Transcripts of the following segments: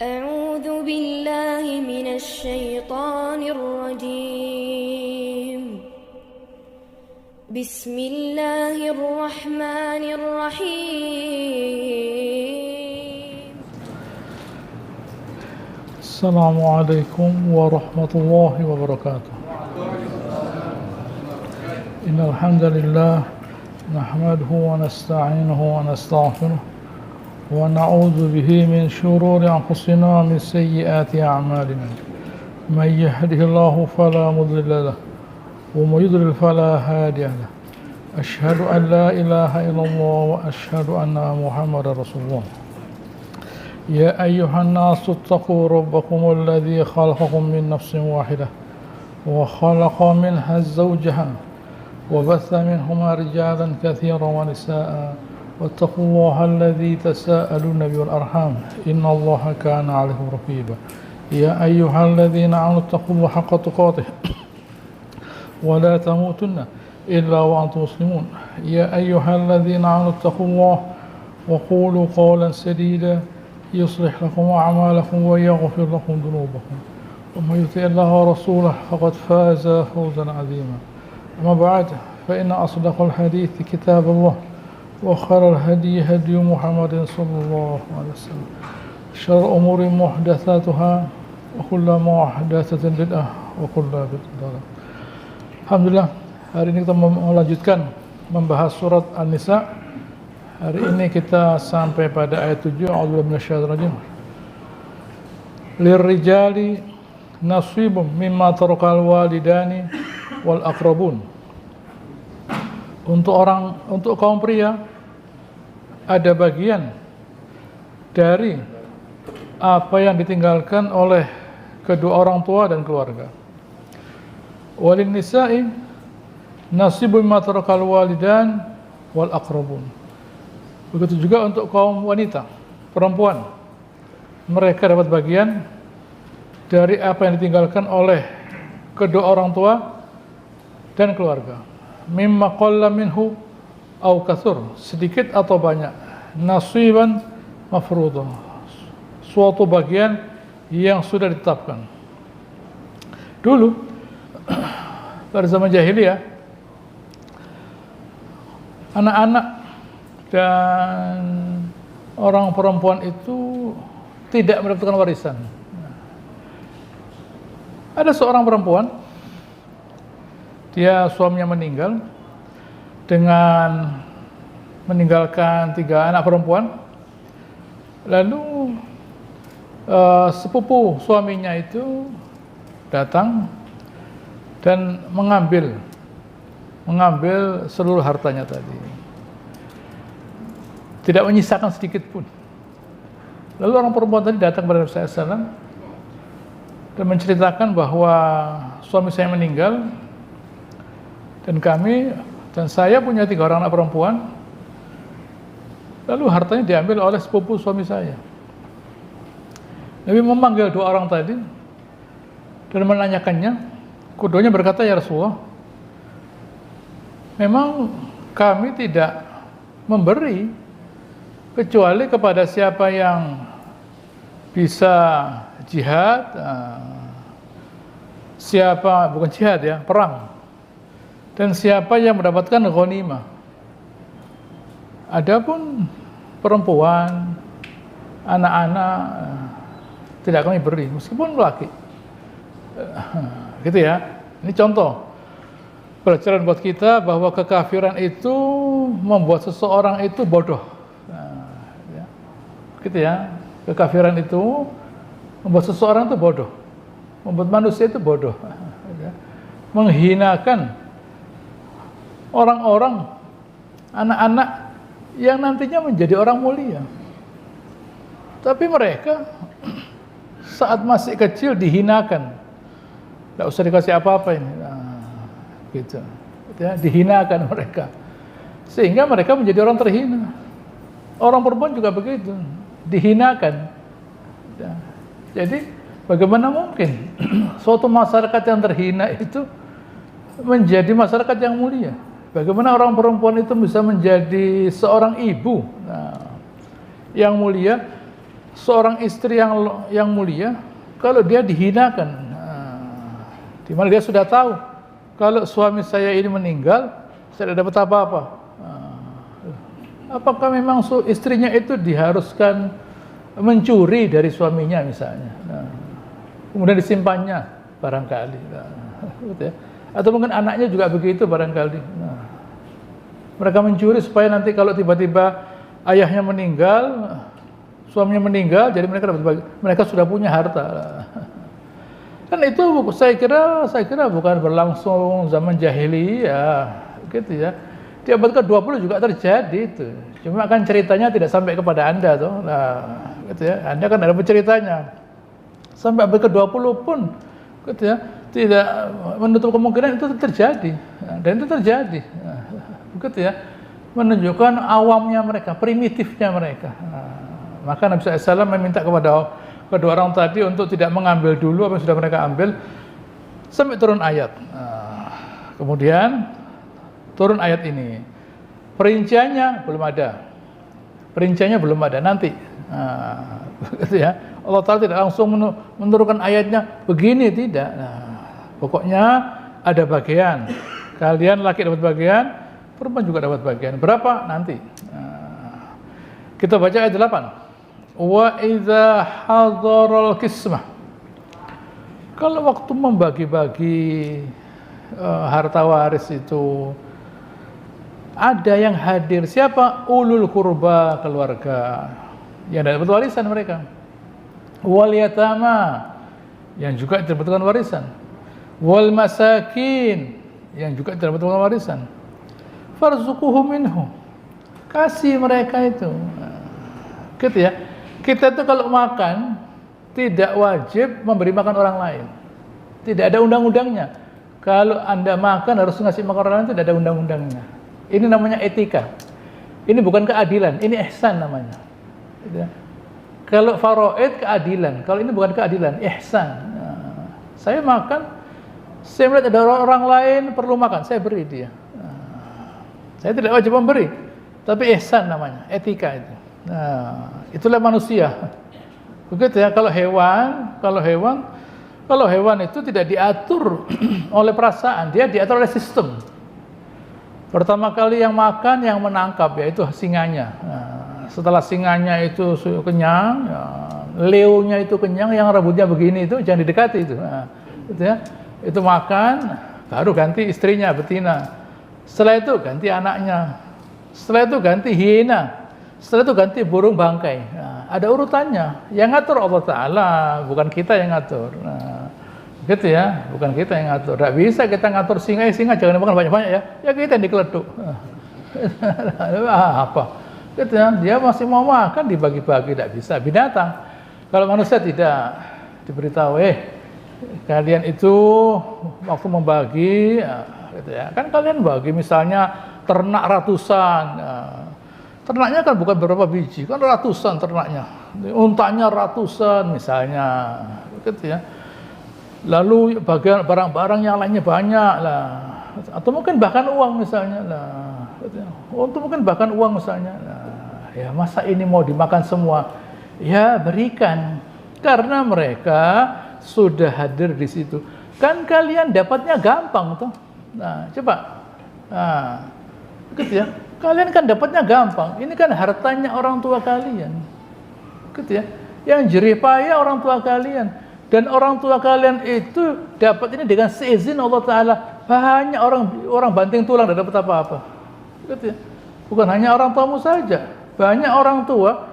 أعوذ بالله من الشيطان الرجيم بسم الله الرحمن الرحيم السلام عليكم ورحمة الله وبركاته. إن الحمد لله نحمده ونستعينه ونستغفره ونعوذ به من شرور أنفسنا ومن سيئات أعمالنا. من يهده الله فلا مضل له ومن يضلل فلا هادي له. أشهد أن لا إله إلا الله وأشهد أن محمدا رسول الله. يا أيها الناس اتقوا ربكم الذي خلقكم من نفس واحدة وخلق منها زوجها وبث منهما رجالا كثيرا ونساء واتقوا الله الذي تساءلون به والأرحام إن الله كان عليكم رقيبا. يا أيها الذين آمنوا اتقوا الله حق تقاته ولا تموتن إلا وأنتم مسلمون. يا أيها الذين آمنوا اتقوا الله وقولوا قولا سديدا يصلح لكم أعمالكم ويغفر لكم ذنوبكم ومن يطع الله ورسوله فقد فاز فوزا عظيما. أما بعد فإن أصدق الحديث كتاب الله وخير الهدي هدي محمد صلى الله عليه وسلم. شر الأمور محدثاتها وكل محدثة بدعة وكل بدعة ضلالة. Alhamdulillah, hari ini kita melanjutkan membahas surat An-Nisa. Hari ini kita sampai pada ayat 7. A'udzubillahi minasyaitonir rajim. Lirrijali nasibum mimma tarakal walidani wal aqrabun. Untuk kaum pria ada bagian dari apa yang ditinggalkan oleh kedua orang tua dan keluarga. Walin nisa'i nasibum mimma tarakal walidan wal aqrabun. Begitu juga untuk kaum wanita, perempuan. Mereka dapat bagian dari apa yang ditinggalkan oleh kedua orang tua dan keluarga. Mimma qalla minhu aw katsur, sedikit atau banyak. Nasiban mafruḍah, suatu bagian yang sudah ditetapkan. Dulu pada zaman jahiliyah, anak-anak dan orang perempuan itu tidak mendapatkan warisan. Ada seorang perempuan, dia suaminya meninggal dengan meninggalkan 3 anak perempuan. Lalu sepupu suaminya itu datang dan mengambil seluruh hartanya tadi, tidak menyisakan sedikit pun. Lalu orang perempuan tadi datang kepada Nabi SAW dan menceritakan bahwa suami saya meninggal dan saya punya 3 orang anak perempuan. Lalu hartanya diambil oleh sepupu suami saya. Nabi memanggil 2 orang tadi dan menanyakannya. Keduanya berkata, ya Rasulullah, memang kami tidak memberi kecuali kepada siapa yang bisa jihad, perang, dan siapa yang mendapatkan ghanimah. Adapun perempuan, anak-anak tidak kami beri, meskipun laki. Gitu ya. Ini contoh pelajaran buat kita bahwa kekafiran itu membuat seseorang itu bodoh. Gitu ya. Kekafiran itu membuat seseorang itu bodoh, membuat manusia itu bodoh, menghinakan orang-orang, anak-anak yang nantinya menjadi orang mulia. Tapi mereka saat masih kecil dihinakan, tidak usah dikasih apa-apa ini, gitu. Ya, dihinakan mereka, sehingga mereka menjadi orang terhina. Orang perempuan juga begitu, dihinakan. Ya. Jadi bagaimana mungkin suatu masyarakat yang terhina itu menjadi masyarakat yang mulia? Bagaimana orang perempuan itu bisa menjadi seorang ibu yang mulia seorang istri yang mulia kalau dia dihinakan, di mana dia sudah tahu kalau suami saya ini meninggal, saya tidak dapat apa-apa. Apakah memang istrinya itu diharuskan mencuri dari suaminya misalnya, kemudian disimpannya barangkali, gitu ya. Atau mungkin anaknya juga begitu barangkali. Mereka mencuri supaya nanti kalau tiba-tiba ayahnya meninggal, suaminya meninggal, jadi mereka sudah punya harta. Kan itu saya kira bukan berlangsung zaman jahiliyah, gitu ya. Di abad ke-20 juga terjadi itu. Cuma kan ceritanya tidak sampai kepada Anda tuh. Gitu ya. Anda kan ada ceritanya. Sampai abad ke-20 pun, gitu ya, tidak menutup kemungkinan itu terjadi. Dan itu terjadi. Begitu ya. Menunjukkan awamnya mereka, primitifnya mereka. Maka Nabi SAW meminta kepada kedua orang tadi untuk tidak mengambil dulu apa yang sudah mereka ambil sampai turun ayat. Kemudian turun ayat ini. Perinciannya belum ada. Nanti. Gitu ya. Allah Ta'ala tidak langsung menurunkan ayatnya begini, tidak. Pokoknya ada bagian. Kalian laki dapat bagian, perempuan juga dapat bagian. Berapa? Nanti. Kita baca ayat 8. Wa idza hadaral qismah. Kalau waktu membagi-bagi harta waris itu ada yang hadir, siapa? Ulul kurba, keluarga yang dapat warisan mereka. Wal yatama, yang juga mendapatkan warisan. Wal masakin, yang juga mendapatkan warisan. Farzuquhum minhu, kasih mereka itu. Gitu ya. Kita itu kalau makan tidak wajib memberi makan orang lain. Tidak ada undang-undangnya. Kalau Anda makan harus ngasih makan orang lain, tidak ada undang-undangnya. Ini namanya etika. Ini bukan keadilan, ini ihsan namanya. Gitu ya. Kalau faraid keadilan, kalau ini bukan keadilan, ihsan. Saya makan, saya melihat ada orang lain perlu makan, saya beri dia. Saya tidak wajib memberi, tapi ihsan namanya, etika itu. Itulah manusia. Begitu ya. Kalau hewan itu tidak diatur oleh perasaan, dia diatur oleh sistem. Pertama kali yang makan yang menangkap, yaitu singanya. Setelah singanya itu kenyang, leonya itu kenyang, yang rambutnya begini itu jangan didekati itu. Gitu ya. Itu makan, baru ganti istrinya betina. Setelah itu ganti anaknya. Setelah itu ganti hiena. Setelah itu ganti burung bangkai. Ada urutannya. Yang ngatur Allah Ta'ala, bukan kita yang ngatur. Gitu ya, bukan kita yang ngatur. Tidak bisa kita ngatur singa jangan makan banyak-banyak ya. Ya kita yang dikeleduk. Apa? Gitu ya, dia masih mau makan dibagi-bagi, tidak bisa. Binatang. Kalau manusia tidak diberitahu, kalian itu waktu membagi, gitu ya. Kan kalian bagi misalnya ternak ratusan. Ternaknya kan bukan beberapa biji, kan ratusan ternaknya. Untanya ratusan misalnya. Gitu ya. Lalu bagian barang-barang yang lainnya banyak lah, atau mungkin bahkan uang misalnya lah, atau mungkin bahkan uang misalnya lah. Ya masa ini mau dimakan semua? Ya berikan, karena mereka sudah hadir di situ. Kan kalian dapatnya gampang tuh. Nah coba, gitu ya. Kalian kan dapatnya gampang. Ini kan hartanya orang tua kalian, gitu ya. Yang jerih payah orang tua kalian. Dan orang tua kalian itu dapat ini dengan seizin Allah Ta'ala. Banyak orang banting tulang tidak dapat apa-apa. Gitu ya. Bukan hanya orang tuamu saja. Banyak orang tua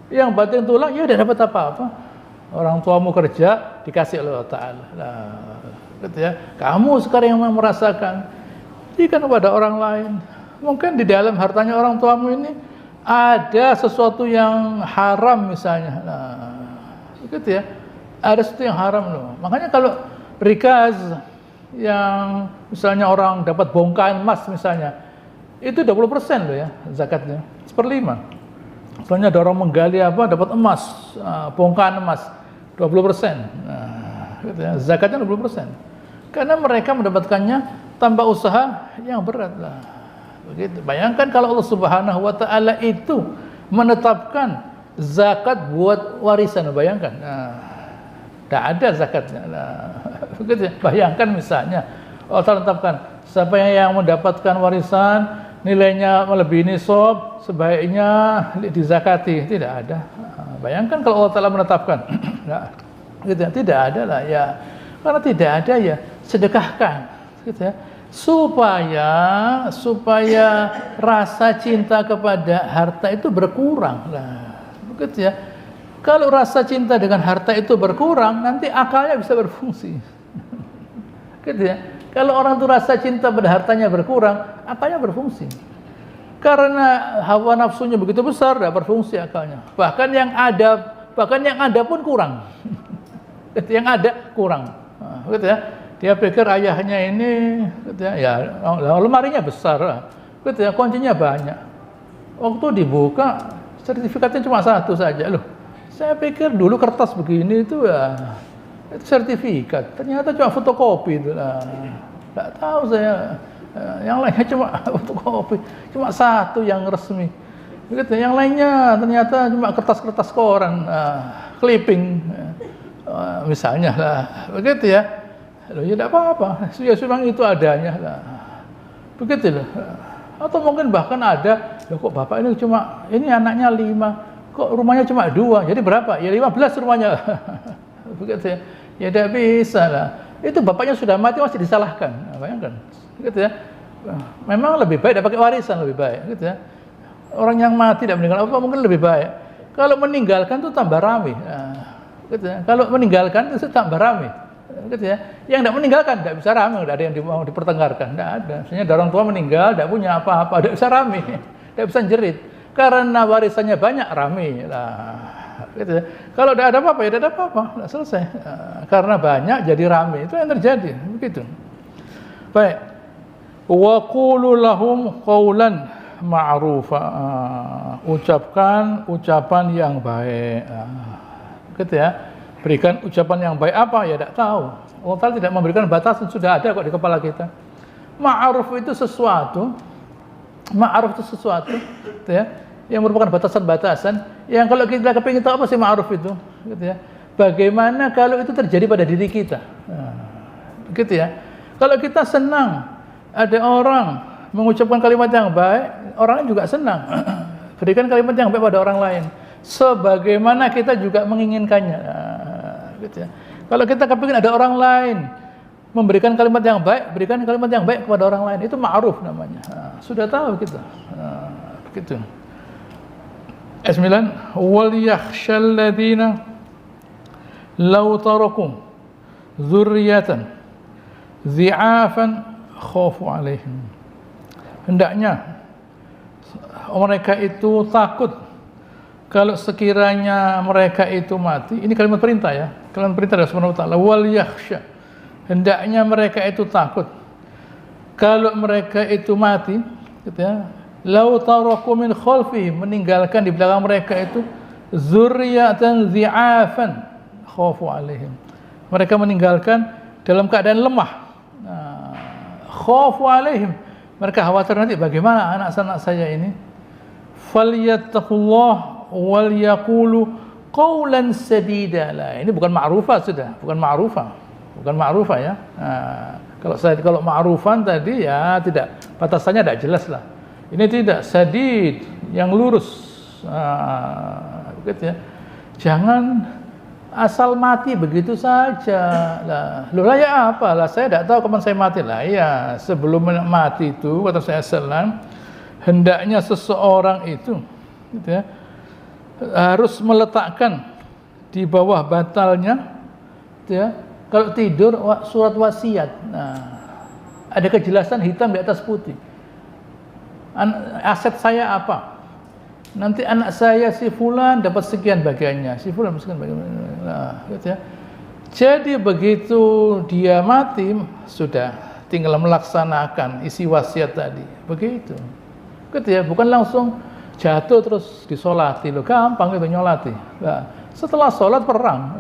yang banting tulang, ya tidak dapat apa-apa. Orang tuamu kerja, dikasih oleh Allah Ta'ala. Nah, gitu ya. Kamu sekarang yang merasakan. Berikan kepada orang lain. Mungkin di dalam hartanya orang tuamu ini ada sesuatu yang haram misalnya. Nah, gitu ya. Ada sesuatu yang haram loh. Makanya kalau rikaz yang misalnya orang dapat bongkahan emas misalnya, itu 20% loh ya zakatnya, 1/5. Misalnya ada orang menggali dapat emas, bongkahan emas 20%. Nah, gitu ya, zakatnya 20%. Karena mereka mendapatkannya tanpa usaha yang berat lah. Begitu. Bayangkan kalau Allah Subhanahu wa Ta'ala itu menetapkan zakat buat warisan, bayangkan. Nah, tidak ada zakatnya. Nah, begitu ya. Bayangkan misalnya Allah Ta'ala tetapkan siapa yang mendapatkan warisan nilainya melebihi nisab sebaiknya dizakati. Tidak ada. Nah, bayangkan kalau Allah Ta'ala menetapkan. Nah, gitu ya. Tidak ada lah ya. Karena tidak ada ya, sedekahkan. Gitu ya. Supaya rasa cinta kepada harta itu berkurang. Nah, begitu ya. Kalau rasa cinta dengan harta itu berkurang, nanti akalnya bisa berfungsi. Gitu ya. Kalau orang itu rasa cinta pada hartanya berkurang, akalnya berfungsi. Karena hawa nafsunya begitu besar, tidak berfungsi akalnya. Bahkan yang ada pun kurang. Yang ada kurang. Nah, gitu ya. Dia pikir ayahnya ini, gitu ya, lemarinya besar, gitu ya, kuncinya banyak. Waktu dibuka, sertifikatnya cuma satu saja loh. Saya pikir dulu kertas begini itu ya, itu sertifikat. Ternyata cuma fotokopi itu lah. Nggak tahu saya. Yang lainnya cuma fotokopi, cuma satu yang resmi. Gitu. Yang lainnya ternyata cuma kertas-kertas koran, clipping, misalnya lah, begitu ya. Loh, ya tidak apa-apa, ya memang itu adanya lah. Begitu loh. Atau mungkin bahkan ada, loh kok bapak ini cuma, ini anaknya 5, kok rumahnya cuma 2, jadi berapa? Ya 15 rumahnya. Begitu ya. Ya tidak bisa lah. Itu bapaknya sudah mati masih disalahkan. Nah, bayangkan. Gitu ya. Memang lebih baik dapat warisan lebih baik, gitu ya. Orang yang mati tidak meninggalkan apa mungkin lebih baik. Kalau meninggalkan itu tambah ramai. Nah, gitu ya. Kalau meninggalkan itu tambah ramai. Gitu ya. Yang tidak meninggalkan tidak bisa ramai, tidak ada yang mau dipertengkarkan, tidak ada. Misalnya ada orang tua meninggal, tidak punya apa-apa, tidak bisa ramai, tidak bisa jerit. Karena warisannya banyak, ramai. Nah, gitu ya. Kalau tidak ada apa-apa, ya tidak ada apa-apa, tidak selesai. Karena banyak jadi ramai, itu yang terjadi, begitu. Baik. Wa qulu lahum qawlan ma'rufa. Ucapkan ucapan yang baik. Gitu ya. Berikan ucapan yang baik apa? Ya tidak tahu. Allah Ta'ala tidak memberikan batasan, sudah ada kok di kepala kita. Ma'ruf itu sesuatu, gitu ya, yang merupakan batasan-batasan. Yang kalau kita kepingin tahu apa sih ma'ruf itu, gitu ya. Bagaimana kalau itu terjadi pada diri kita? Nah, gitu ya. Kalau kita senang ada orang mengucapkan kalimat yang baik, orang juga senang. Berikan kalimat yang baik pada orang lain. Sebagaimana kita juga menginginkannya. Nah, gitu ya. Kalau kita kepingin ada orang lain memberikan kalimat yang baik, berikan kalimat yang baik kepada orang lain. Itu ma'ruf namanya. Nah, sudah tahu kita. Nah, begitu. Ayat 9, wal yakhshal ladzina law tarakum dzurriyyatan dzi'afan khafu 'alaihim. Hendaknya mereka itu takut kalau sekiranya mereka itu mati. Ini kalimat perintah ya, kalimat perintah dari Subhanahu wa taala. Wal yakhsha, hendaknya mereka itu takut kalau mereka itu mati, gitu ya. Lau taraku min khalfihim, meninggalkan di belakang mereka itu dzurriyyatan dzi'afan khafu 'alaihim. Mereka meninggalkan dalam keadaan lemah. Nah, khafu 'alaihim, mereka khawatir nanti bagaimana anak-anak saya ini. Falyattaqullah wal yaqulu qawlan sadida. Lah, ini bukan ma'rufah sudah, bukan ma'rufah ya. Nah, kalau ma'rufan tadi ya tidak, batasannya tidak jelas lah. Ini tidak, sadid, yang lurus. Nah, begitu ya. Jangan asal mati begitu saja. Lah, loh lah ya apa? Lah saya tidak tahu kapan saya mati. Lah ya, sebelum mati itu kata saya sallam, hendaknya seseorang itu, gitu ya, harus meletakkan di bawah bantalnya, gitu ya, kalau tidur surat wasiat. Nah, ada kejelasan hitam di atas putih. Aset saya apa? Nanti anak saya si fulan dapat sekian bagiannya, si fulan sekian bagiannya. Nah, gitu ya. Jadi begitu dia mati sudah tinggal melaksanakan isi wasiat tadi. Begitu. Gitu ya, bukan langsung jatuh terus disolati loh, gampang itu nyolati. Nah, setelah sholat perang,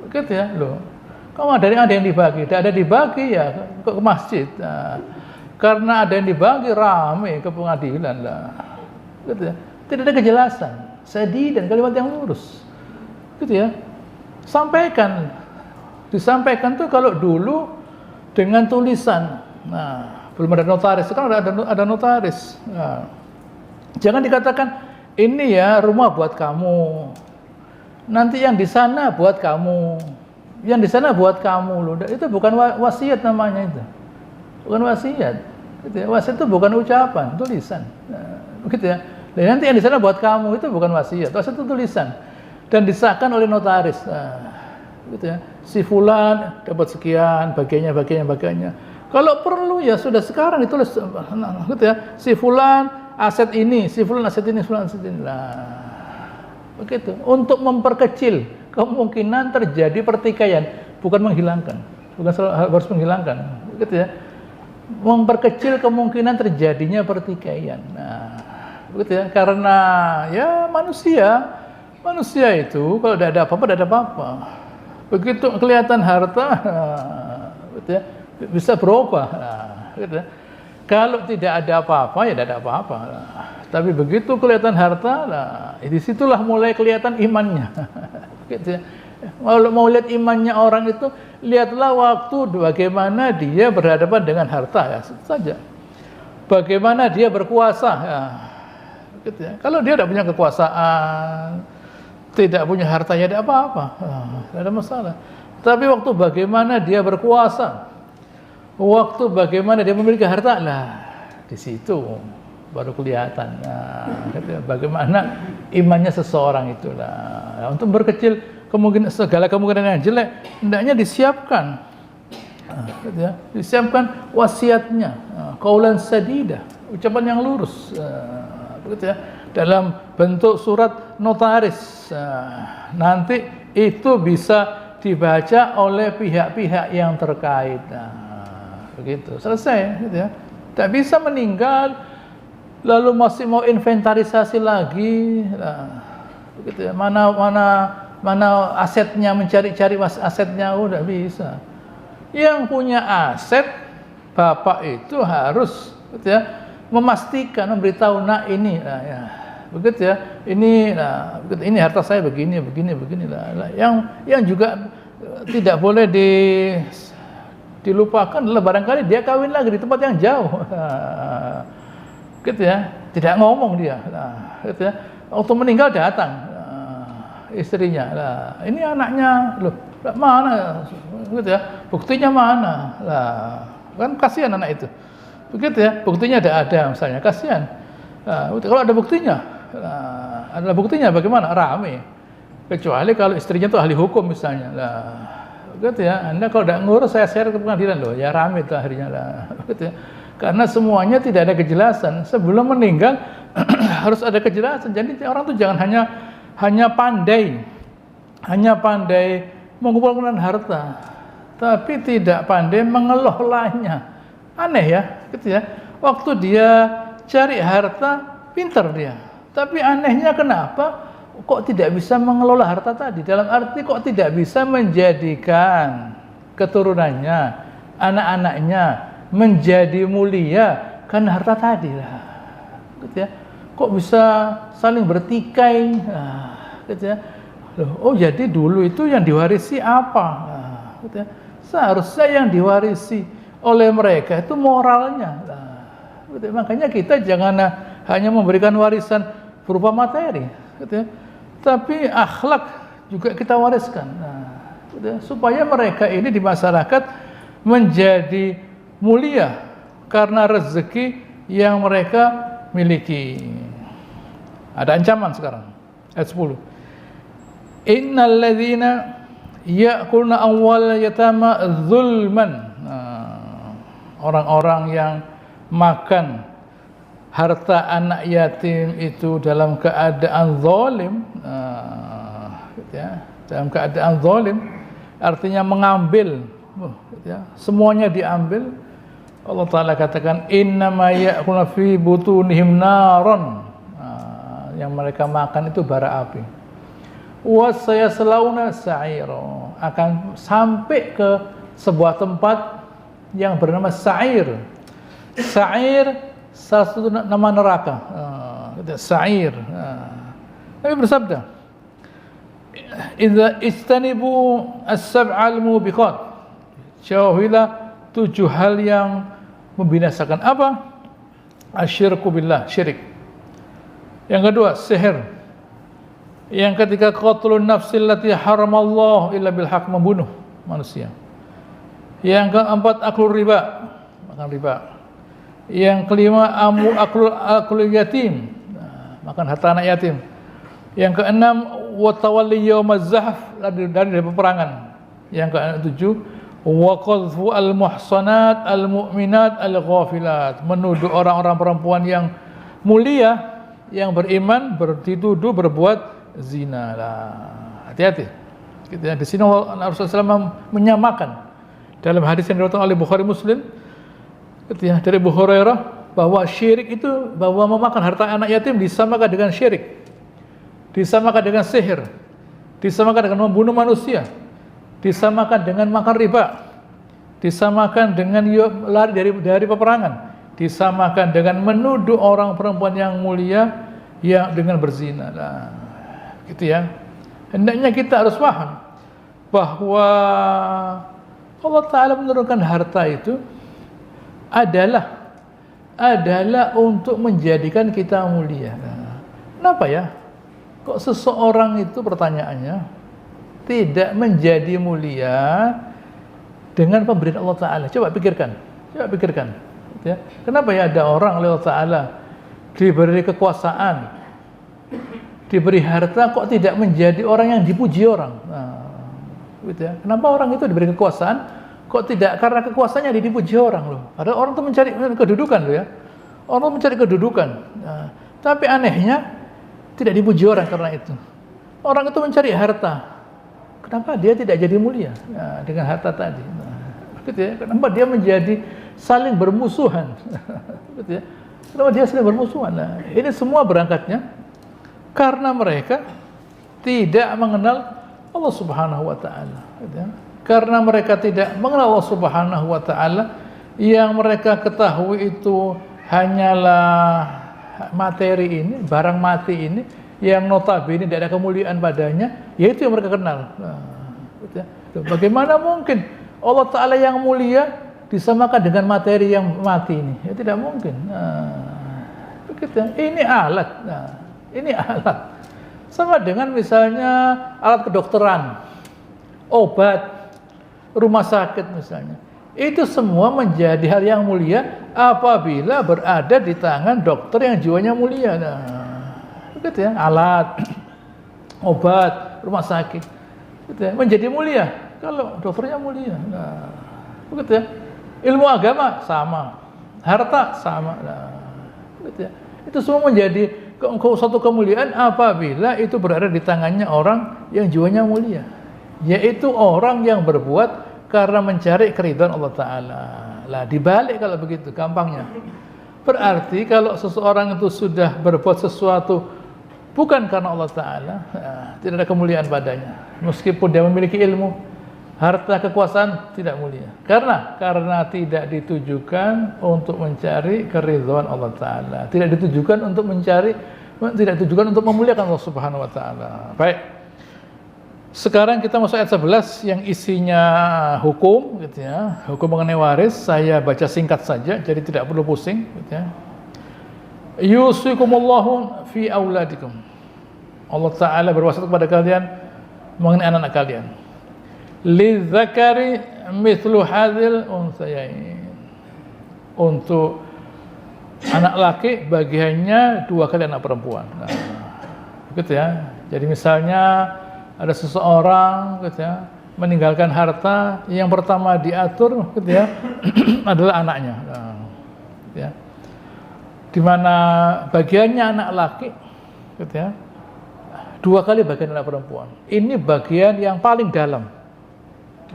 gitu ya loh. Kalau ada yang dibagi, tidak ada dibagi ya ke masjid. Nah, karena ada yang dibagi rame ke pengadilan lah. Gitu ya. Tidak ada kejelasan. sadidan, kalimat yang lurus. Gitu ya. Disampaikan tuh kalau dulu dengan tulisan. Nah, belum ada notaris, sekarang ada notaris. Nah, jangan dikatakan ini ya rumah buat kamu. Nanti yang di sana buat kamu. Yang di sana buat kamu loh. Itu bukan wasiat namanya itu. Bukan wasiat. Gitu ya. Wasiat itu bukan ucapan, tulisan. Nah, begitu ya. Dan nanti yang di sana buat kamu itu bukan wasiat. Wasiat itu tulisan dan disahkan oleh notaris. Nah, gitu ya. Si fulan dapat sekian, bagiannya. Kalau perlu ya sudah sekarang ditulis, gitu ya. Si fulan aset ini, si fulan aset ini, fulan aset ini. Nah, begitu. Untuk memperkecil kemungkinan terjadi pertikaian, bukan menghilangkan. Bukan harus menghilangkan, gitu ya. Memperkecil kemungkinan terjadinya pertikaian. Nah, begitu ya. Karena ya manusia itu kalau tidak ada apa-apa, tidak ada apa-apa. Begitu kelihatan harta, gitu ya, bisa berubah. Gitu ya. Kalau tidak ada apa-apa, ya tidak ada apa-apa. Tapi begitu kelihatan harta, disitulah mulai kelihatan imannya. Gitu ya. Mau lihat imannya orang itu, lihatlah waktu bagaimana dia berhadapan dengan harta, ya saja. Bagaimana dia berkuasa, ya. Gitu ya. Kalau dia tidak punya kekuasaan, tidak punya harta, ya tidak apa-apa, tidak ada masalah. Tapi waktu bagaimana dia berkuasa, waktu bagaimana dia memiliki harta, di situ baru kelihatan. Bagaimana imannya seseorang itulah. Untuk berkecil segala kemungkinan yang jelek, hendaknya disiapkan. Gitu ya. Disiapkan wasiatnya, qaulan sadida, ucapan yang lurus. Begitu ya. Dalam bentuk surat notaris. Nanti itu bisa dibaca oleh pihak-pihak yang terkait. Begitu, selesai, gitu ya. Tak bisa meninggal lalu masih mau inventarisasi lagi. Begitu ya. Mana asetnya, mencari-cari asetnya, udah bisa. Yang punya aset, bapak itu harus, gitu ya, memastikan, memberitahu, ini, ya. Begitu ya, ini harta saya begini lah. Yang juga tidak boleh dilupakan adalah barangkali dia kawin lagi di tempat yang jauh, gitu ya, tidak ngomong dia, gitu ya. Waktu meninggal datang istrinya, ini anaknya, loh, mana, gitu ya, buktinya mana, kan kasihan anak itu, begitu ya, buktinya ada misalnya, kasihan. Kalau ada buktinya. Adalah buktinya bagaimana? Rame. Kecuali kalau istrinya tuh ahli hukum misalnya. Gitu ya. Anda kalau tidak ngurus, saya share ke pengadilan loh. Ya rame itu akhirnya gitu ya. Karena semuanya tidak ada kejelasan. Sebelum meninggal harus ada kejelasan. Jadi orang tuh jangan hanya pandai mengumpulkan harta, tapi tidak pandai mengelolanya. Aneh ya, gitu ya. Waktu dia cari harta, pintar dia. Tapi anehnya kenapa kok tidak bisa mengelola harta tadi? Dalam arti kok tidak bisa menjadikan keturunannya, anak-anaknya menjadi mulia karena harta tadi lah. Gitu ya. Kok bisa saling bertikai? Gitu ya. Oh jadi dulu itu yang diwarisi apa? Gitu ya. Seharusnya yang diwarisi oleh mereka itu moralnya. Gitu ya. Makanya kita jangan hanya memberikan warisan berupa materi, gitu ya. Tapi akhlak juga kita wariskan, gitu ya. Supaya mereka ini di masyarakat menjadi mulia karena rezeki yang mereka miliki. Ada ancaman sekarang, ayat 10. Innal ladzina ya'kuluna amwal yatama zulman. Orang-orang yang makan harta anak yatim itu dalam keadaan zalim, gitu ya, dalam keadaan zalim, artinya mengambil, gitu ya, semuanya diambil. Allah Ta'ala katakan innama ya'kuluna fi butunihim naron, yang mereka makan itu bara api. Wa sayaslawna sa'ira, akan sampai ke sebuah tempat yang bernama Sa'ir. Sa'ir salah satu nama neraka, Sa'ir. Nabi bersabda, "Idza istanibu as-sab'al mubiqat." Jauhilah 7 hal yang membinasakan. Apa? Asyirku billah, syirik. Yang kedua, sihir. Yang ketiga, qatlun nafsil lati haramallahu illa bil haq, membunuh manusia. Yang keempat, aklul riba, makan riba. Yang kelima, aklul yatim, makan harta anak yatim. Yang keenam, wa tawalli yaumaz zahf, dari peperangan. Yang ketujuh, wa qadhfu al-muhsanat al-mu'minat al-ghafilat, menuduh orang-orang perempuan yang mulia, yang beriman, dituduh berbuat zina. Hati-hati. Di sini Rasulullah SAW menyamakan dalam hadis yang diriwayatkan oleh Bukhari Muslim, dari Abu Hurairah, bahwa syirik itu, bahwa memakan harta anak yatim disamakan dengan syirik, disamakan dengan sihir, disamakan dengan membunuh manusia, disamakan dengan makan riba, disamakan dengan lari dari peperangan, disamakan dengan menuduh orang perempuan yang mulia yang dengan berzina. Nah, gitu ya. Hendaknya kita harus paham bahwa Allah Ta'ala menurunkan harta itu adalah untuk menjadikan kita mulia. Nah, kenapa ya? Kok seseorang itu, pertanyaannya, tidak menjadi mulia dengan pemberian Allah Ta'ala? Coba pikirkan. Ya. Kenapa ya ada orang oleh Allah Ta'ala diberi kekuasaan, diberi harta, kok tidak menjadi orang yang dipuji orang? Nah, gitu ya. Kenapa orang itu diberi kekuasaan, kok tidak karena kekuasaannya dipuji orang loh? Ada orang itu mencari kedudukan loh ya. Orang mencari kedudukan. Nah, tapi anehnya tidak dipuji orang karena itu. Orang itu mencari harta. Kenapa dia tidak jadi mulia dengan harta tadi? Nah, gitu ya. Kenapa dia menjadi saling bermusuhan? Gitu ya. Kenapa dia saling bermusuhan? Nah, ini semua berangkatnya karena mereka tidak mengenal Allah Subhanahu wa Ta'ala. Gitu ya. Karena mereka tidak mengenal Allah Subhanahu wa Ta'ala, yang mereka ketahui itu hanyalah materi ini, barang mati ini, yang notabene tidak ada kemuliaan padanya, yaitu yang mereka kenal. Nah, gitu ya. Bagaimana mungkin Allah Ta'ala yang mulia disamakan dengan materi yang mati ini? Ya tidak mungkin. Nah, begitu ya. Ini alat. Nah, ini alat. Sama dengan misalnya alat kedokteran, obat, rumah sakit misalnya. Itu semua menjadi hal yang mulia apabila berada di tangan dokter yang jiwanya mulia. Nah, begitu ya. Alat, obat, rumah sakit, gitu ya, menjadi mulia kalau dokternya mulia. Nah, begitu ya. Ilmu agama sama, harta sama. Nah, begitu ya. Itu semua menjadi suatu kemuliaan apabila itu berada di tangannya orang yang jiwanya mulia, yaitu orang yang berbuat karena mencari keridhaan Allah Ta'ala. Lah dibalik kalau begitu, gampangnya. Berarti kalau seseorang itu sudah berbuat sesuatu bukan karena Allah Ta'ala, tidak ada kemuliaan padanya. Meskipun dia memiliki ilmu, harta, kekuasaan, tidak mulia. Karena tidak ditujukan untuk mencari keridhaan Allah Ta'ala. Tidak ditujukan untuk memuliakan Allah Subhanahu wa Ta'ala. Baik. Sekarang kita masuk ayat 11 yang isinya hukum, gitu ya. Hukum mengenai waris. Saya baca singkat saja, jadi tidak perlu pusing, gitu ya. Yusikumullahu fi auladikum. Allah Ta'ala berwasiat kepada kalian mengenai anak-anak kalian. Lidzakari mithlu hadzal unthayain. Untuk anak laki bagiannya 2 kali anak perempuan. Nah, begitu ya. Jadi misalnya ada seseorang, gitu ya, meninggalkan harta, yang pertama diatur, gitu ya, adalah anaknya. Nah, gitu ya. Di mana bagiannya anak laki, gitu ya, 2 kali bagian anak perempuan. Ini bagian yang paling dalam,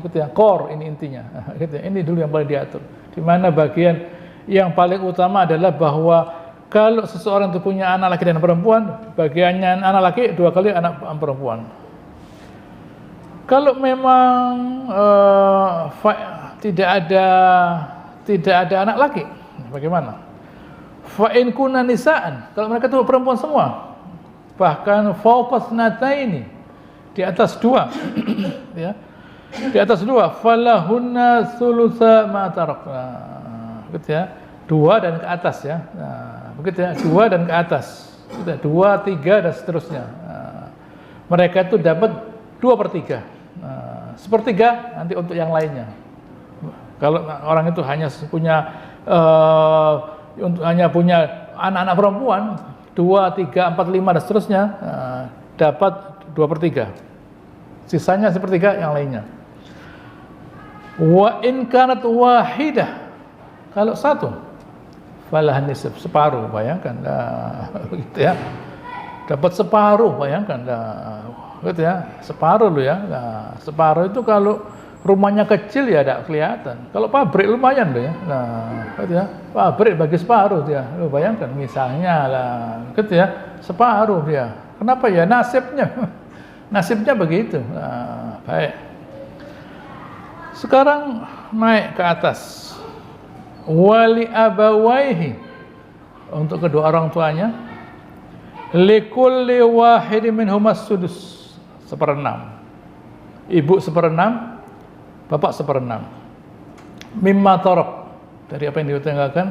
gitu ya, core ini intinya. Gitu ya. Ini dulu yang paling diatur. Di mana bagian yang paling utama adalah bahwa kalau seseorang itu punya anak laki dan perempuan, bagiannya anak laki 2 kali anak perempuan. Kalau memang tidak ada anak laki, bagaimana? Fa in kunna nisaan, kalau mereka itu perempuan semua, bahkan fawqa thnataini, di atas dua ya, di atas dua, falahunna thulutsa ma tarak, gitu ya, dua dan ke atas ya, begitu ya, dua dan ke atas, gitu ya, 2, 3 dan seterusnya. Mereka itu dapat 2/3, sepertiga nanti untuk yang lainnya. Kalau orang itu hanya punya hanya punya anak-anak perempuan 2, 3, 4, 5 dan seterusnya, dapat 2/3, sisanya sepertiga yang lainnya. Wa in kanat wahidah, kalau satu, falah nisf, separuh, bayangkan gitu ya, dapat separuh, bayangkan gitu ya, separuh lo ya. Separuh itu kalau rumahnya kecil ya tidak kelihatan, kalau pabrik lumayan loh ya. Gitu ya, pabrik bagi separuh dia, lo bayangkan misalnya lah, gitu ya, separuh dia. Kenapa ya? Nasibnya begitu. Baik. Sekarang naik ke atas. Wali abawaihi, untuk kedua orang tuanya, likulli wahidin minhumas sudus, 1/6. Ibu 1/6, bapak 1/6. Mimma tarak, dari apa yang ditinggalkan.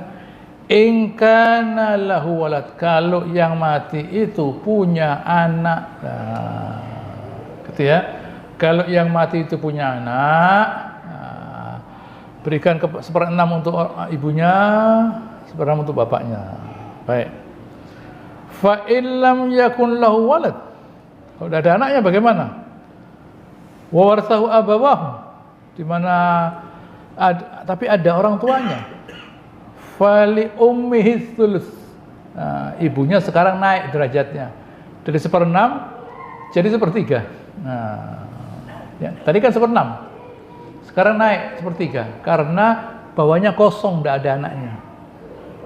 In kana lahu walad, kalau yang mati itu punya anak. Gitu ya. Kalau yang mati itu punya anak, berikan 1/6 untuk ibunya, 1/6 untuk bapaknya. Baik. Fa illam yakun lahu walad, kalau udah ada anaknya bagaimana? Wa warathahu abawahu, di mana tapi ada orang tuanya. Fali ummihi thuluth, ibunya sekarang naik derajatnya dari 1/6 jadi 1/3. Ya, tadi kan 1/6, sekarang naik 1/3 karena bawahnya kosong, tidak ada anaknya.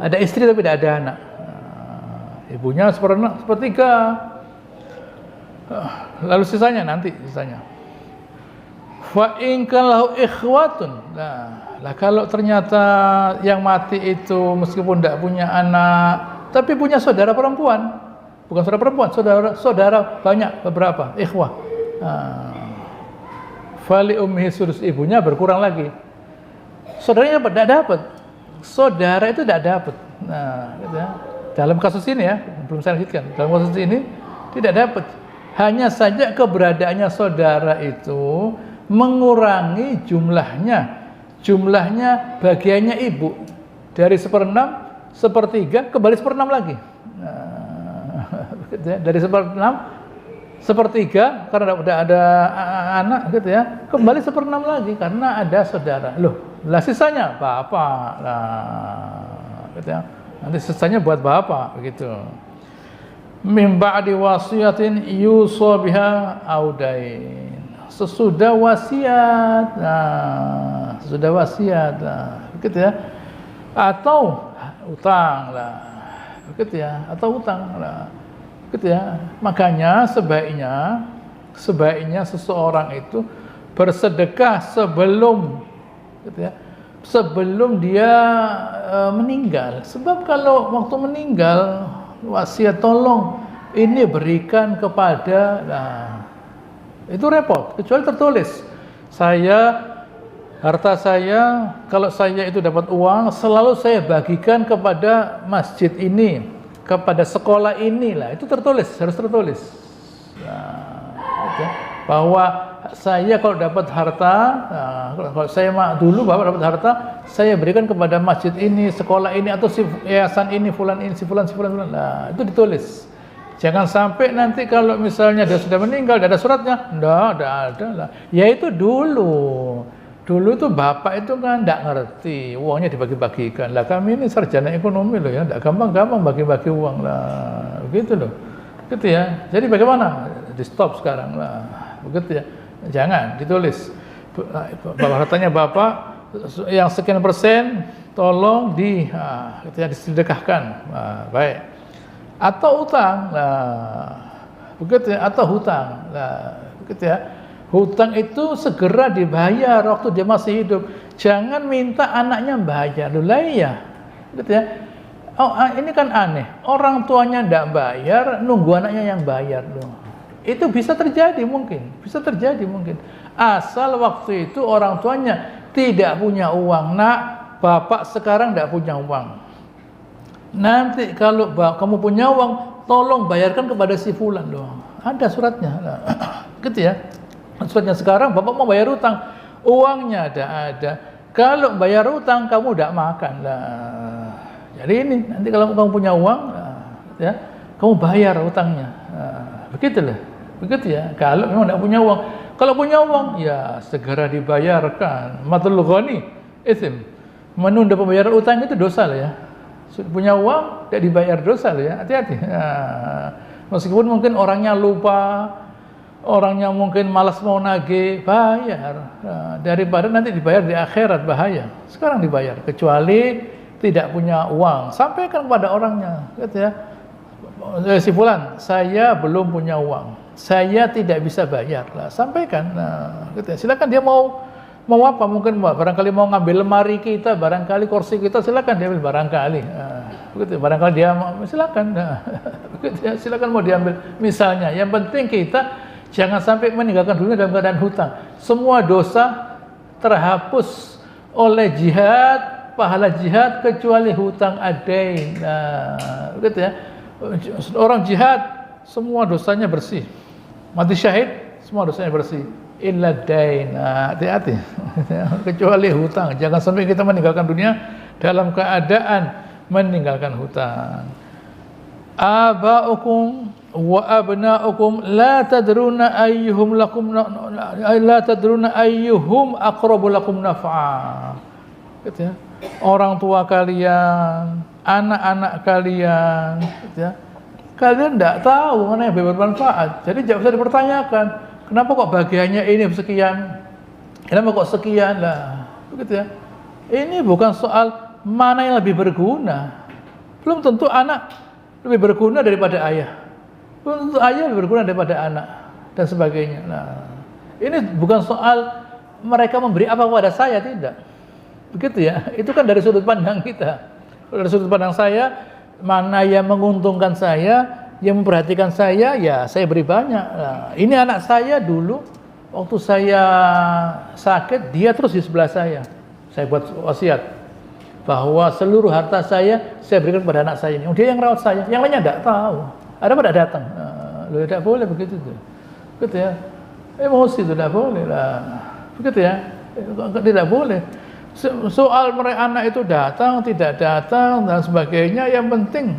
Ada istri tapi tidak ada anak. Ibunya 1/3. Lalu sisanya nanti sisanya. Fa in kana lahu ikhwatun. Lah kalau ternyata yang mati itu meskipun tidak punya anak tapi punya saudara perempuan, bukan saudara perempuan, saudara banyak, beberapa, ikhwah. Fali ummihi sudus, ibunya berkurang lagi. Saudaranya tidak dapat. Saudara itu tidak dapat. Gitu ya. Dalam kasus ini ya, belum saya lanjutkan. Dalam kasus ini tidak dapat. Hanya saja keberadaannya saudara itu mengurangi jumlahnya bagiannya ibu dari 1/6, 1/3 kembali 1/6 lagi. Dari 1/6, 1/3 karena udah ada anak gitu ya, kembali 1/6 lagi karena ada saudara. Loh, lah sisanya bapak lah, gitu ya. Nanti sisanya buat bapak begitu. Min ba'di wasiyatin yusa biha audain, sesudah wasiat, sesudah wasiat, begitu ya, atau utang lah, begitu ya, atau utang lah, begitu ya. Makanya sebaiknya seseorang itu bersedekah sebelum, gitu ya, sebelum dia meninggal. Sebab kalau waktu meninggal wasiat tolong ini berikan kepada, itu repot, kecuali tertulis, harta saya, kalau saya itu dapat uang, selalu saya bagikan kepada masjid ini, kepada sekolah inilah, itu tertulis, harus tertulis. Gitu, bahwa saya kalau dapat harta, kalau saya dulu bapak dapat harta, saya berikan kepada masjid ini, sekolah ini, atau si yayasan ini, fulan ini, si fulan. Nah, itu ditulis. Jangan sampai nanti kalau misalnya dia sudah meninggal, tidak ada suratnya, tidak ada lah. Ya itu dulu itu bapak itu kan tidak ngerti, uangnya dibagi-bagikan. Lah kami ini sarjana ekonomi loh ya, tidak gampang-gampang bagi-bagi uang lah, begitu loh, gitu ya. Jadi bagaimana? Di stop sekarang lah, begitu ya. Jangan ditulis. Hartanya bapak yang sekian persen, tolong disedekahkan. Baik. Atau utang, begitu ya, atau hutang, begitu ya. Hutang itu segera dibayar waktu dia masih hidup. Jangan minta anaknya bayar dulu ya, gitu ya. ini kan aneh. Orang tuanya tidak bayar, nunggu anaknya yang bayar loh. Itu bisa terjadi mungkin. Asal waktu itu orang tuanya tidak punya uang. Nak, bapak sekarang tidak punya uang. Nanti kalau kamu punya uang, tolong bayarkan kepada si fulan loh. Ada suratnya. Nah, gitu ya. Suratnya sekarang bapak mau bayar utang, uangnya ada. Kalau bayar utang kamu tidak makan lah. Jadi ini nanti kalau kamu punya uang, ya kamu bayar utangnya. Begitulah, begitu ya. Kalau memang tidak punya uang, kalau punya uang ya segera dibayarkan. Matul ghani ithm. Menunda pembayaran utang itu dosa lah ya. Sudah punya uang tidak dibayar dosa lah ya. Hati-hati. Meskipun mungkin orangnya lupa, orangnya mungkin malas mau nagih, bayar. Daripada nanti dibayar di akhirat bahaya. Sekarang dibayar, kecuali tidak punya uang, sampaikan kepada orangnya, gitu ya. Si fulan, saya belum punya uang, saya tidak bisa bayar, lah sampaikan. Gitu ya. Silakan dia mau apa? Mungkin barangkali mau ngambil lemari kita, barangkali kursi kita, silakan dia ambil barangkali. Begitu. Barangkali dia mau, silakan. Begitu ya. Silakan mau diambil. Misalnya, yang penting kita jangan sampai meninggalkan dunia dalam keadaan hutang. Semua dosa terhapus oleh jihad, pahala jihad, kecuali hutang adain. Begitu ya. Orang jihad semua dosanya bersih. Mati syahid semua dosanya bersih. Illa dain. Hati-hati. Kecuali hutang. Jangan sampai kita meninggalkan dunia dalam keadaan meninggalkan hutang. Aba'ukum wa abna'ukum la tadruna ayyuhum aqrabu lakum naf'a. Gitu ya. Orang tua kalian, anak-anak kalian, gitu ya. Kalian tidak tahu mana yang lebih bermanfaat. Jadi tidak usah dipertanyakan. Kenapa kok bagiannya ini sekian? Kenapa kok sekian lah? Begitu ya. Ini bukan soal mana yang lebih berguna. Belum tentu anak lebih berguna daripada ayah. Belum tentu ayah lebih berguna daripada anak dan sebagainya. Nah, ini bukan soal mereka memberi apa kepada saya, tidak. Begitu ya. Itu kan dari sudut pandang kita. Dari sudut pandang saya, mana yang menguntungkan saya, yang memperhatikan saya, ya saya beri banyak. Nah, ini anak saya dulu waktu saya sakit, dia terus di sebelah saya. Saya buat wasiat bahwa seluruh harta saya berikan kepada anak saya ini. Dia yang rawat saya, yang lainnya tidak tahu. Ada pada datang. Loh, tidak boleh begitu tuh. Begitu ya. Emosi itu tidak boleh lah. Begitu ya. Tidak boleh. Soal mereka anak itu datang, tidak datang dan sebagainya, yang penting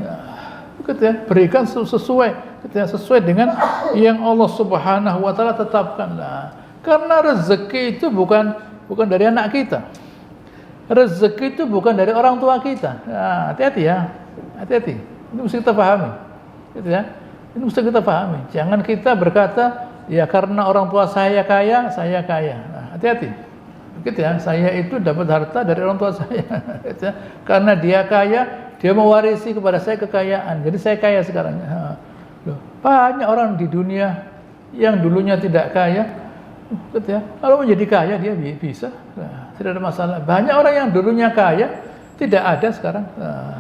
gitu ya, berikan sesuai gitu ya, sesuai dengan yang Allah Subhanahu wa taala tetapkan. Karena rezeki itu bukan dari anak kita. Rezeki itu bukan dari orang tua kita. Hati-hati ya. Hati-hati. Ini mesti kita pahami. Gitu ya. Ini mesti kita pahami. Jangan kita berkata, ya karena orang tua saya kaya, saya kaya. Hati-hati. Begitu ya, saya itu dapat harta dari orang tua saya. Gitu ya. Karena dia kaya, dia mewarisi kepada saya kekayaan. Jadi saya kaya sekarang. Banyak orang di dunia yang dulunya tidak kaya, gitu ya. Kalau menjadi kaya dia bisa, tidak ada masalah. Banyak orang yang dulunya kaya tidak ada sekarang,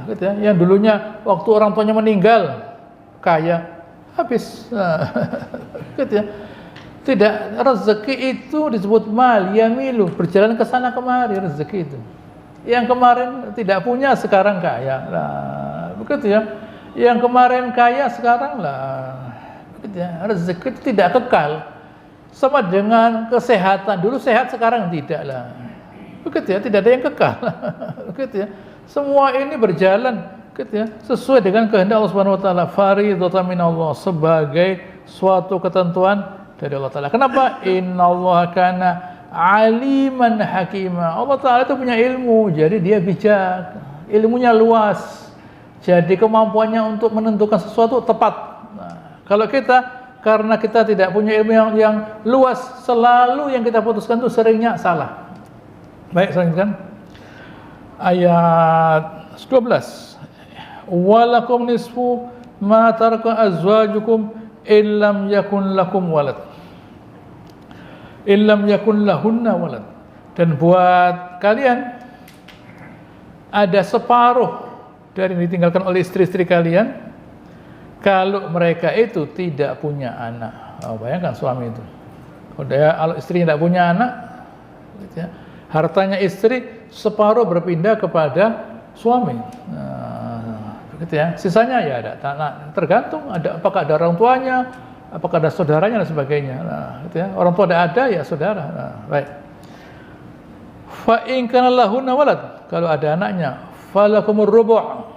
gitu ya. Yang dulunya waktu orang tuanya meninggal kaya, habis, gitu ya. Tidak, rezeki itu disebut mal yamilu, berjalan ke sana kemari rezeki itu. Yang kemarin tidak punya sekarang kaya. Lah, begitu ya. Yang kemarin kaya sekarang lah. Begitu ya. Rezeki itu tidak kekal. Sama dengan kesehatan, dulu sehat sekarang tidak lah. Begitu ya, tidak ada yang kekal. Begitu ya. Semua ini berjalan gitu ya, sesuai dengan kehendak Allah Subhanahu wa taala, faridatan minallah, sebagai suatu ketentuan dari Allah Ta'ala. Kenapa? Innallaha kana aliman hakima. Allah Ta'ala itu punya ilmu, jadi dia bijak. Ilmunya luas. Jadi kemampuannya untuk menentukan sesuatu tepat. Nah, kalau kita, karena kita tidak punya ilmu yang luas, selalu yang kita putuskan itu seringnya salah. Baik, selanjutkan. Ayat 12. Walakum nisfu ma taraka azwajukum illam yakun lakum walad. Illam yakun lahunna walad. Dan buat kalian ada separuh dari yang ditinggalkan oleh istri-istri kalian kalau mereka itu tidak punya anak. Bayangkan suami itu. Kalau istrinya tidak punya anak, gitu ya, hartanya istri separuh berpindah kepada suami. Begitu ya. Sisanya ya ada. Tergantung apakah ada orang tuanya, apakah ada saudaranya dan sebagainya. Gitu ya. Orang tua ada ya saudara. Baik. Fa in kana lahunna walad, kalau ada anaknya, falakumur rubu',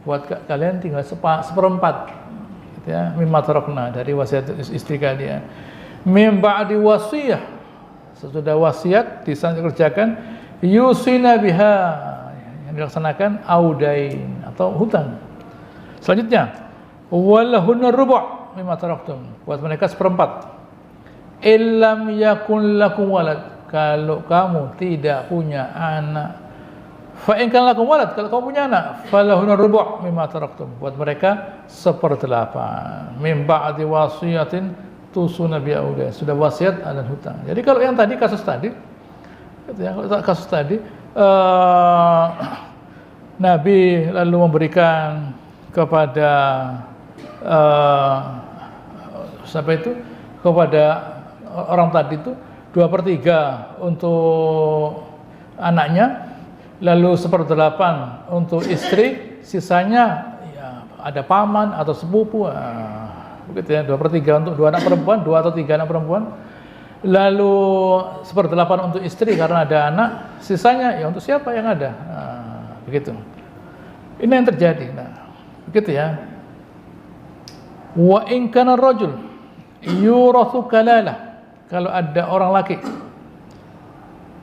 buat kalian tinggal seperempat, gitu ya, mimma tarakna, dari wasiat istri kalian, mim ba'di wasiyah, sesudah wasiat dikerjakan, yusina biha, yang dilaksanakan, audain atau hutang. Selanjutnya, walahunna rubu' mimma taraktum, buat mereka seperempat, illam yakun lakum walad, kalau kamu tidak punya anak, fa in kana lakum walad, kalau kamu punya anak, falahunna rubu' mimma taraktum, buat mereka 1/8 mim ba'di wasiyatin tusuna bi audain, sudah wasiat dan hutang. Jadi kalau yang tadi kasus tadi, Nabi lalu memberikan kepada siapa itu, kepada orang tadi itu 2/3 untuk anaknya, lalu 1/8 untuk istri, sisanya ya, ada paman atau sepupu, begitu ya, 2/3 untuk 2 anak perempuan, 2 atau 3 anak perempuan, lalu 1/8 untuk istri karena ada anak, sisanya ya untuk siapa yang ada, begitu. Ini yang terjadi. Begitu ya. Wa in kana rajul yurathu kalalah, kalau ada orang laki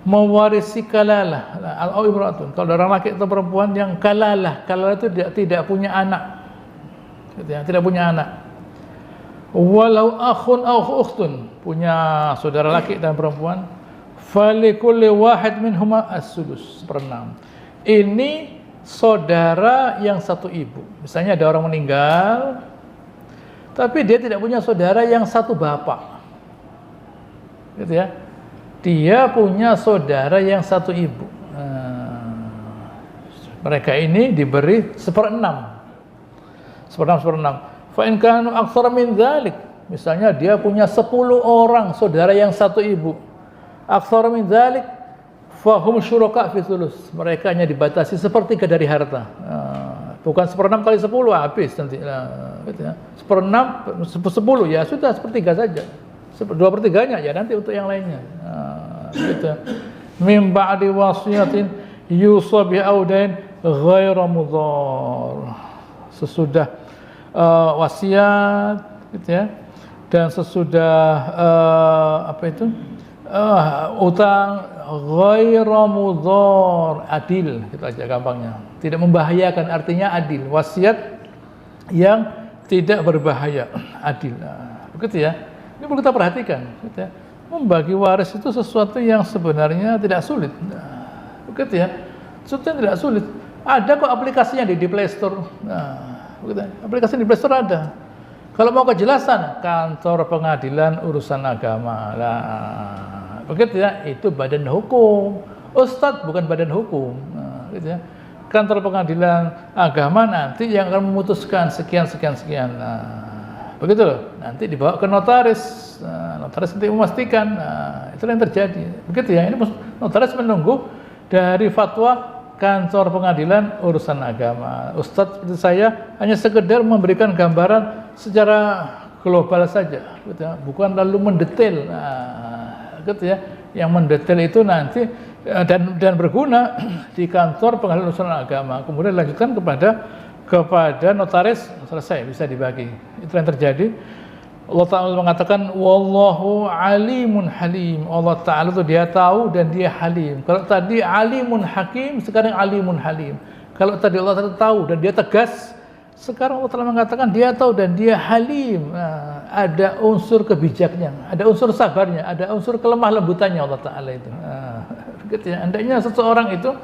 mewarisi kalalah, atau imratun, kalau ada orang laki atau perempuan yang kalalah itu tidak punya anak, gitu ya, tidak punya anak, walau akhun aw ukhtun, punya saudara laki dan perempuan, falikulli wahid minhuma as-sudus, 1/6. Ini saudara yang satu ibu. Misalnya ada orang meninggal tapi dia tidak punya saudara yang satu bapak, gitu ya, dia punya saudara yang satu ibu. Mereka ini diberi 1/6. Fa in kanu aktsara min dzalik, misalnya dia punya 10 orang saudara yang satu ibu, aktsara min dzalik fahum syuraka fi thuluts, mereka hanya dibatasi 1/3 dari harta. Bukan 1/6 kali 10 habis nanti. Gitu ya. 1/6 10 ya sudah 1/3 saja. 2/3-nya ya nanti untuk yang lainnya. Gitu. Mim ba'di wasiyatin yusa bi audain ghairu mudhar. Sesudah wasiat, gitu ya. Dan sesudah utang, ghairu mudhar, adil, gitu aja gampangnya. Tidak membahayakan, artinya adil. Wasiat yang tidak berbahaya, adil. Begitu ya. Ini perlu kita perhatikan, gitu ya. Membagi waris itu sesuatu yang sebenarnya tidak sulit. Begitu ya. Sesuatu yang tidak sulit. Ada kok aplikasinya di Play Store. Begitu ya. Aplikasi di Play Store ada. Kalau mau kejelasan, kantor pengadilan urusan agama. Begitu ya, itu badan hukum. Ustadz bukan badan hukum. Gitu ya. Kantor pengadilan agama nanti yang akan memutuskan sekian. Begitu loh. Nanti dibawa ke notaris. Notaris nanti memastikan. Itulah yang terjadi. Begitu ya. Ini notaris menunggu dari fatwa kantor pengadilan urusan agama. Ustadz seperti saya hanya sekedar memberikan gambaran secara global saja, gitu ya. Bukan lalu mendetail. Gitu ya. Yang mendetail itu nanti dan berguna di kantor pengadilan urusan agama, kemudian dilanjutkan kepada notaris, selesai, bisa dibagi. Itu yang terjadi. Allah Ta'ala mengatakan wallahu alimun halim. Allah Ta'ala itu dia tahu dan dia halim. Kalau tadi alimun hakim, sekarang alimun halim. Kalau tadi Allah Ta'ala tahu dan dia tegas, sekarang Allah Ta'ala mengatakan dia tahu dan dia halim. Ada unsur kebijaknya, ada unsur sabarnya, ada unsur kelemah lembutannya Allah Ta'ala itu. Begitu ya. Hendaknya seseorang itu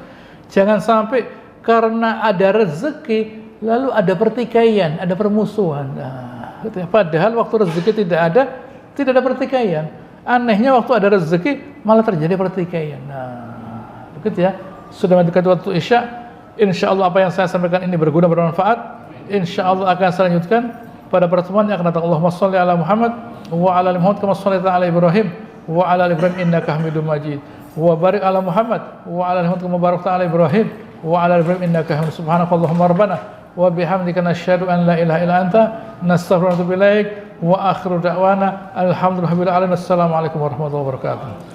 jangan sampai karena ada rezeki lalu ada pertikaian, ada permusuhan. Gitu ya. Padahal waktu rezeki tidak ada pertikaian. Anehnya waktu ada rezeki malah terjadi pertikaian. Begitu ya. Sudah mendekati waktu Isya, Insyaallah apa yang saya sampaikan ini berguna, bermanfaat. Insyaallah akan saya lanjutkan pada pertemuan yang akan datang. Allahumma shalli ala Muhammad wa ala ali Muhammad kama shallaita ala Ibrahim wa ala ali Ibrahim innaka Hamidum Majid. Wa barik ala Muhammad wa ala ali Muhammad kama barakta ala Ibrahim wa ala ali Ibrahim innaka Hamidum. Subhanakallahumma rabbana wa bihamdika nasyhadu an la ilaha illa anta nastaghfiruka wa natubu ilaik wa akhiru da'wana alhamdulillahirabbil alamin. Assalamualaikum warahmatullahi wabarakatuh.